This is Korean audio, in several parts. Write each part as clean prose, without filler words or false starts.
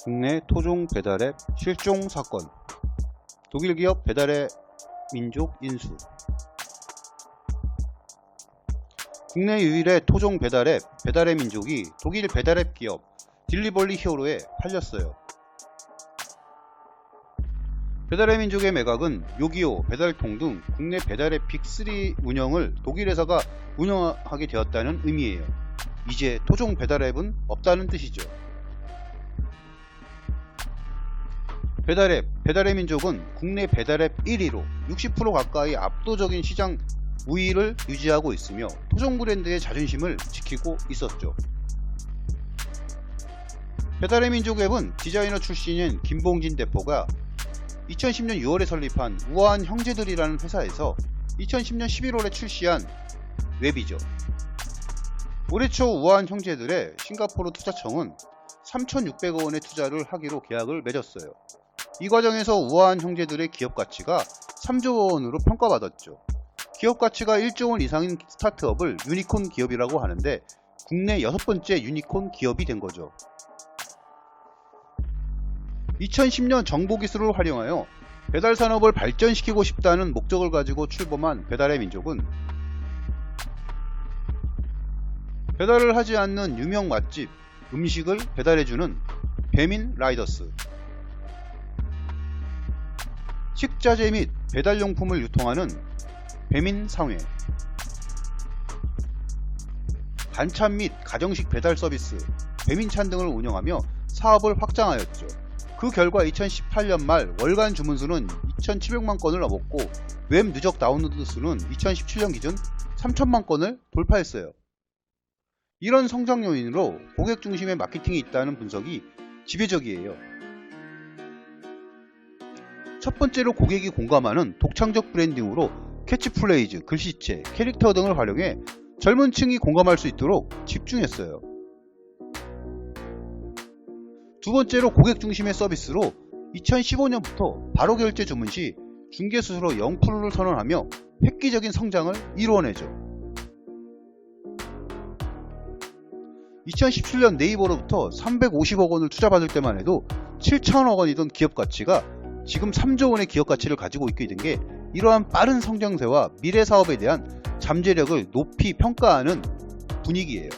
국내 토종 배달앱 실종 사건, 독일 기업 배달앱 민족 인수. 국내 유일의 토종 배달앱 배달앱 민족이 독일 배달앱 기업 딜리버리 히어로에 팔렸어요. 배달앱 민족의 매각은 요기요, 배달통 등 국내 배달앱 빅3 운영을 독일 회사가 운영하게 되었다는 의미예요. 이제 토종 배달앱은 없다는 뜻이죠. 배달앱 민족은 국내 배달앱 1위로 60% 가까이 압도적인 시장 우위를 유지하고 있으며 토종 브랜드의 자존심을 지키고 있었죠. 배달앱 민족 앱은 디자이너 출신인 김봉진 대표가 2010년 6월에 설립한 우아한 형제들이라는 회사에서 2010년 11월에 출시한 웹이죠. 올해 초 우아한 형제들의 싱가포르 투자청은 3,600억 원의 투자를 하기로 계약을 맺었어요. 이 과정에서 우아한 형제들의 기업 가치가 3조 원으로 평가받았죠. 기업 가치가 1조 원 이상인 스타트업을 유니콘 기업이라고 하는데 국내 6번째 유니콘 기업이 된 거죠. 2010년 정보기술을 활용하여 배달 산업을 발전시키고 싶다는 목적을 가지고 출범한 배달앱 민족은 배달을 하지 않는 유명 맛집, 음식을 배달해주는 배민 라이더스, 식자재 및 배달용품을 유통하는 배민 상회, 반찬 및 가정식 배달 서비스 배민찬 등을 운영하며 사업을 확장하였죠. 그 결과 2018년 말 월간 주문수는 2,700만 건을 넘었고 웹 누적 다운로드 수는 2017년 기준 3,000만 건을 돌파했어요. 이런 성장 요인으로 고객 중심의 마케팅이 있다는 분석이 지배적이에요. 첫 번째로 고객이 공감하는 독창적 브랜딩으로 캐치프레이즈, 글씨체, 캐릭터 등을 활용해 젊은 층이 공감할 수 있도록 집중했어요. 두 번째로 고객 중심의 서비스로 2015년부터 바로 결제 주문 시 중개수수료 0%를 선언하며 획기적인 성장을 이루어내죠. 2017년 네이버로부터 350억 원을 투자받을 때만 해도 7천억 원이던 기업 가치가 지금 3조 원의 기업 가치를 가지고 있게 된 게 이러한 빠른 성장세와 미래 사업에 대한 잠재력을 높이 평가하는 분위기예요.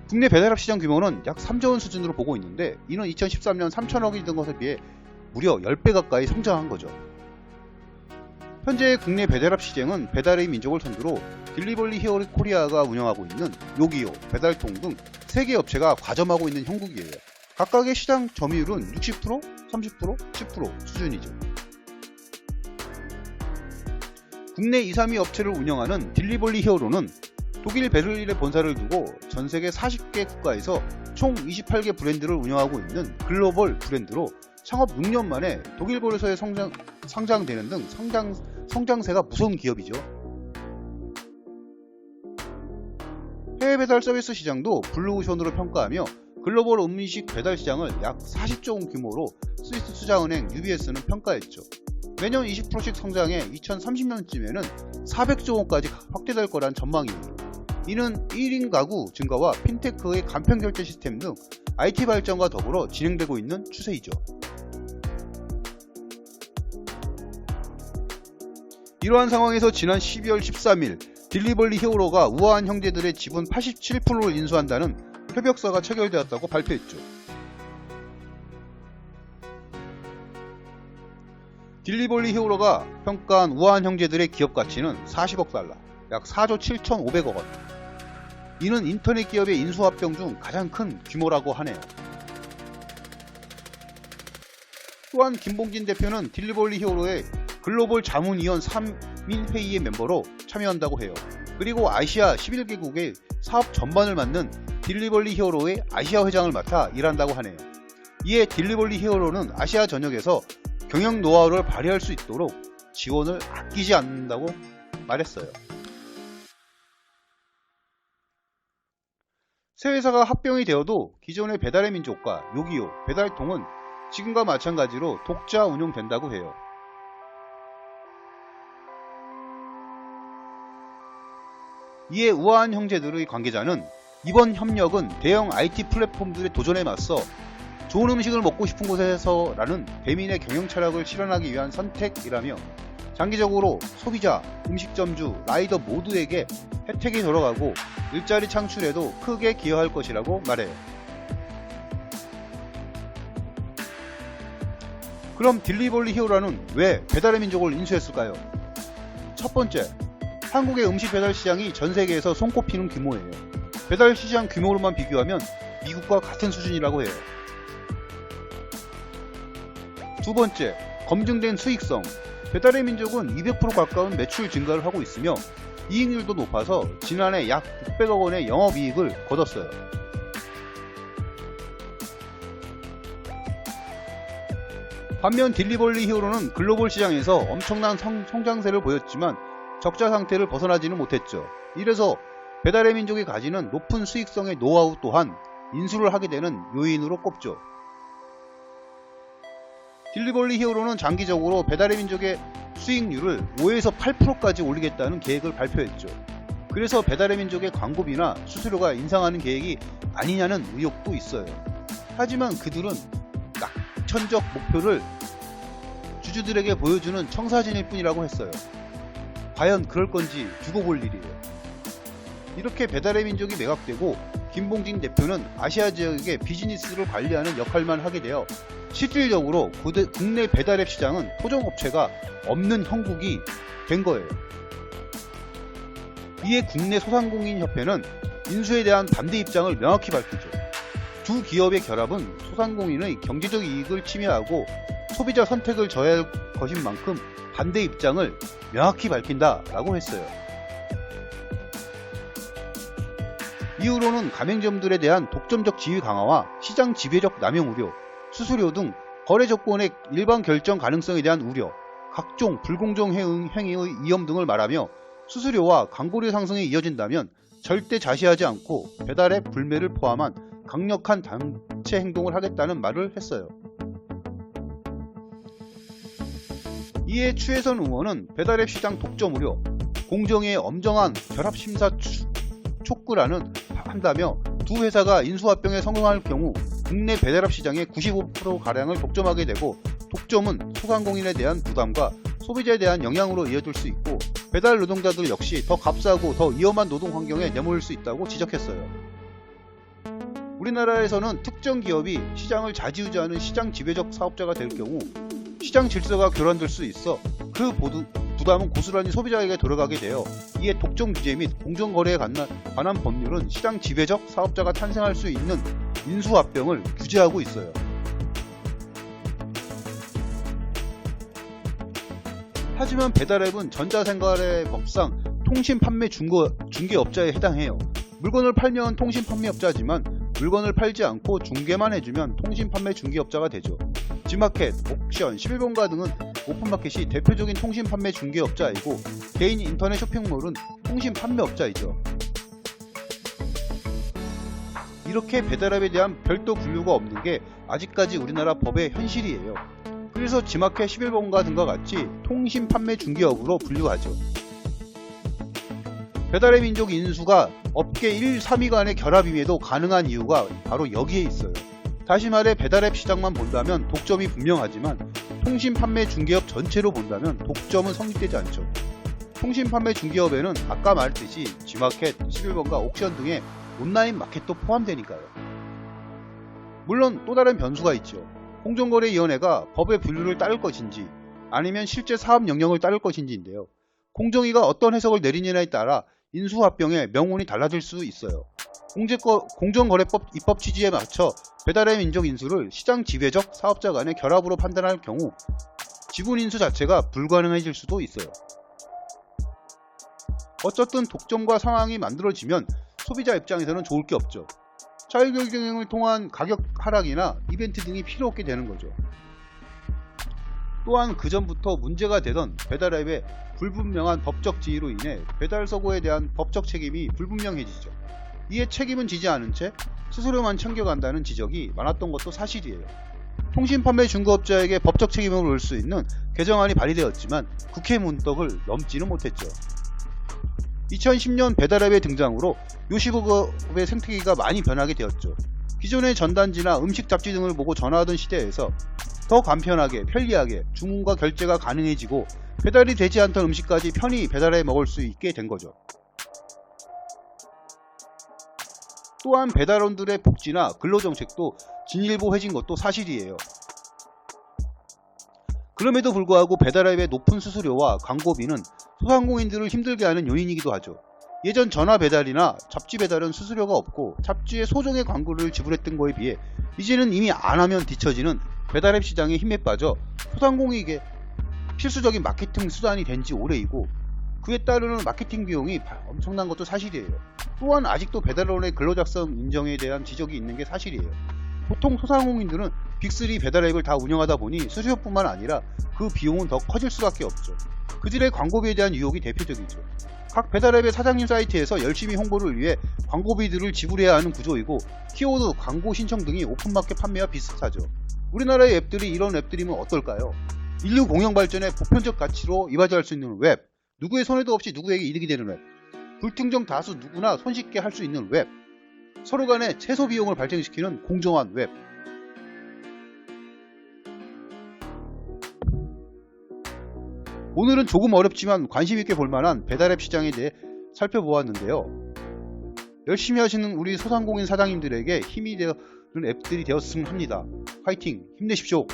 국내 배달앱 시장 규모는 약 3조 원 수준으로 보고 있는데 이는 2013년 3천억이던 것에 비해 무려 10배 가까이 성장한 거죠. 현재 국내 배달앱 시장은 배달앱 민족을 선두로 딜리버리 히어로 코리아가 운영하고 있는 요기요, 배달통 등 3개 업체가 과점하고 있는 형국이에요. 각각의 시장 점유율은 60%, 30%, 10% 수준이죠. 국내 2, 3위 업체를 운영하는 딜리버리 히어로는 독일 베를린에 본사를 두고 전세계 40개 국가에서 총 28개 브랜드를 운영하고 있는 글로벌 브랜드로 창업 6년 만에 독일 거래소에 상장되는 등 성장세가 무서운 기업이죠. 해외 배달 서비스 시장도 블루오션으로 평가하며 글로벌 음식 배달 시장을 약 40조 원 규모로 스위스 투자은행 UBS는 평가했죠. 매년 20%씩 성장해 2030년쯤에는 400조 원까지 확대될 거란 전망이에요. 이는 1인 가구 증가와 핀테크의 간편 결제 시스템 등 IT 발전과 더불어 진행되고 있는 추세이죠. 이러한 상황에서 지난 12월 13일 딜리버리 히어로가 우아한 형제들의 지분 87%를 인수한다는 협약서가 체결되었다고 발표했죠. 딜리버리 히어로가 평가한 우아한 형제들의 기업 가치는 40억 달러, 약 4조 7,500억 원. 이는 인터넷 기업의 인수합병 중 가장 큰 규모라고 하네요. 또한 김봉진 대표는 딜리버리 히어로의 글로벌 자문위원 3인 회의의 멤버로 참여한다고 해요. 그리고 아시아 11개국의 사업 전반을 맡는 딜리버리 히어로의 아시아 회장을 맡아 일한다고 하네요. 이에 딜리버리 히어로는 아시아 전역에서 경영 노하우를 발휘할 수 있도록 지원을 아끼지 않는다고 말했어요. 새 회사가 합병이 되어도 기존의 배달의 민족과 요기요, 배달통은 지금과 마찬가지로 독자 운영된다고 해요. 이에 우아한 형제들의 관계자는 이번 협력은 대형 IT 플랫폼들의 도전에 맞서 좋은 음식을 먹고 싶은 곳에서라는 배민의 경영 철학을 실현하기 위한 선택이라며 장기적으로 소비자, 음식점주, 라이더 모두에게 혜택이 돌아가고 일자리 창출에도 크게 기여할 것이라고 말해요. 그럼 딜리버리 히어로는 왜 배달의 민족을 인수했을까요? 첫 번째, 한국의 음식 배달 시장이 전 세계에서 손꼽히는 규모예요. 배달 시장 규모로만 비교하면 미국과 같은 수준이라고 해요. 두 번째, 검증된 수익성. 배달의 민족은 200% 가까운 매출 증가를 하고 있으며 이익률도 높아서 지난해 약 600억 원의 영업이익을 거뒀어요. 반면 딜리버리 히어로는 글로벌 시장에서 엄청난 성장세를 보였지만 적자 상태를 벗어나지는 못했죠. 이래서 배달의 민족이 가지는 높은 수익성의 노하우 또한 인수를 하게 되는 요인으로 꼽죠. 딜리버리 히어로는 장기적으로 배달의 민족의 수익률을 5에서 8%까지 올리겠다는 계획을 발표했죠. 그래서 배달의 민족의 광고비나 수수료가 인상하는 계획이 아니냐는 의혹도 있어요. 하지만 그들은 낙천적 목표를 주주들에게 보여주는 청사진일 뿐이라고 했어요. 과연 그럴 건지 두고 볼 일이에요. 이렇게 배달의 민족이 매각되고 김봉진 대표는 아시아 지역의 비즈니스를 관리하는 역할만 하게 되어 실질적으로 국내 배달앱 시장은 토종업체가 없는 형국이 된 거예요. 이에 국내 소상공인협회는 인수에 대한 반대 입장을 명확히 밝히죠. 두 기업의 결합은 소상공인의 경제적 이익을 침해하고 소비자 선택을 저해할 것인 만큼 반대 입장을 명확히 밝힌다라고 했어요. 이후로는 가맹점들에 대한 독점적 지위 강화와 시장 지배적 남용 우려, 수수료 등 거래 조건의 일반 결정 가능성에 대한 우려, 각종 불공정 행위의 위험 등을 말하며 수수료와 광고료 상승이 이어진다면 절대 자시하지 않고 배달앱 불매를 포함한 강력한 단체 행동을 하겠다는 말을 했어요. 이에 추혜선 의원은 배달앱 시장 독점 우려, 공정의 엄정한 결합심사 촉구라는 한다며 두 회사가 인수합병에 성공할 경우 국내 배달앱 시장의 95%가량을 독점하게 되고 독점은 소상공인에 대한 부담과 소비자에 대한 영향으로 이어질 수 있고 배달 노동자들 역시 더 값싸고 더 위험한 노동 환경에 내몰릴 수 있다고 지적했어요. 우리나라에서는 특정 기업이 시장을 좌지우지하는 시장 지배적 사업자가 될 경우 시장 질서가 교란될 수 있어 그 부담은 고스란히 소비자에게 돌아가게 되어 이에 독점 규제 및 공정거래에 관한 법률은 시장 지배적 사업자가 탄생할 수 있는 인수합병을 규제하고 있어요. 하지만 배달앱은 전자생활의 법상 통신판매 중개업자에 해당해요. 물건을 팔면 통신판매업자지만 물건을 팔지 않고 중개만 해주면 통신판매 중개업자가 되죠. G마켓, 옥션, 11번가 등은 오픈마켓이 대표적인 통신판매 중개업자이고 개인 인터넷 쇼핑몰은 통신판매업자이죠. 이렇게 배달앱에 대한 별도 분류가 없는 게 아직까지 우리나라 법의 현실이에요. 그래서 G마켓 11번가 등과 같이 통신판매 중개업으로 분류하죠. 배달의 민족 인수가 업계 1, 3위 간의 결합임에도 가능한 이유가 바로 여기에 있어요. 다시 말해 배달앱 시장만 본다면 독점이 분명하지만 통신판매 중개업 전체로 본다면 독점은 성립되지 않죠. 통신판매 중개업에는 아까 말했듯이 G마켓, 11번가, 옥션 등의 온라인 마켓도 포함되니까요. 물론 또 다른 변수가 있죠. 공정거래위원회가 법의 분류를 따를 것인지 아니면 실제 사업 영역을 따를 것인지인데요. 공정위가 어떤 해석을 내리느냐에 따라 인수합병의 명운이 달라질 수 있어요. 공정거래법 입법 취지에 맞춰 배달의 민족 인수를 시장 지배적 사업자 간의 결합으로 판단할 경우 지분 인수 자체가 불가능해질 수도 있어요. 어쨌든 독점과 상황이 만들어지면 소비자 입장에서는 좋을 게 없죠. 자율 경영을 통한 가격 하락이나 이벤트 등이 필요 없게 되는 거죠. 또한 그 전부터 문제가 되던 배달앱의 불분명한 법적 지위로 인해 배달서고에 대한 법적 책임이 불분명해지죠. 이에 책임은 지지 않은 채 수수료만 챙겨간다는 지적이 많았던 것도 사실이에요. 통신판매 중개업자에게 법적 책임을 물을 수 있는 개정안이 발의되었지만 국회 문턱을 넘지는 못했죠. 2010년 배달앱의 등장으로 요식업의 생태계가 많이 변하게 되었죠. 기존의 전단지나 음식 잡지 등을 보고 전화하던 시대에서 더 간편하게 편리하게 주문과 결제가 가능해지고 배달이 되지 않던 음식까지 편히 배달해 먹을 수 있게 된 거죠. 또한 배달원들의 복지나 근로정책도 진일보해진 것도 사실이에요. 그럼에도 불구하고 배달앱의 높은 수수료와 광고비는 소상공인들을 힘들게 하는 요인이기도 하죠. 예전 전화 배달이나 잡지 배달은 수수료가 없고 잡지에 소정의 광고를 지불했던 거에 비해 이제는 이미 안 하면 뒤처지는 배달앱 시장에 힘에 빠져 소상공인에게 필수적인 마케팅 수단이 된 지 오래이고 그에 따르는 마케팅 비용이 엄청난 것도 사실이에요. 또한 아직도 배달원의 근로작성 인정에 대한 지적이 있는 게 사실이에요. 보통 소상공인들은 빅3 배달앱을 다 운영하다 보니 수수료뿐만 아니라 그 비용은 더 커질 수밖에 없죠. 그들의 광고비에 대한 유혹이 대표적이죠. 각 배달앱의 사장님 사이트에서 열심히 홍보를 위해 광고비들을 지불해야 하는 구조이고 키워드, 광고 신청 등이 오픈마켓 판매와 비슷하죠. 우리나라의 앱들이 이런 앱들이면 어떨까요? 인류 공영 발전의 보편적 가치로 이바지할 수 있는 웹, 누구의 손해도 없이 누구에게 이득이 되는 웹, 불특정 다수 누구나 손쉽게 할 수 있는 웹, 서로 간의 최소 비용을 발생시키는 공정한 웹. 오늘은 조금 어렵지만 관심있게 볼만한 배달앱 시장에 대해 살펴보았는데요. 열심히 하시는 우리 소상공인 사장님들에게 힘이 되는 앱들이 되었으면 합니다. 화이팅! 힘내십시오!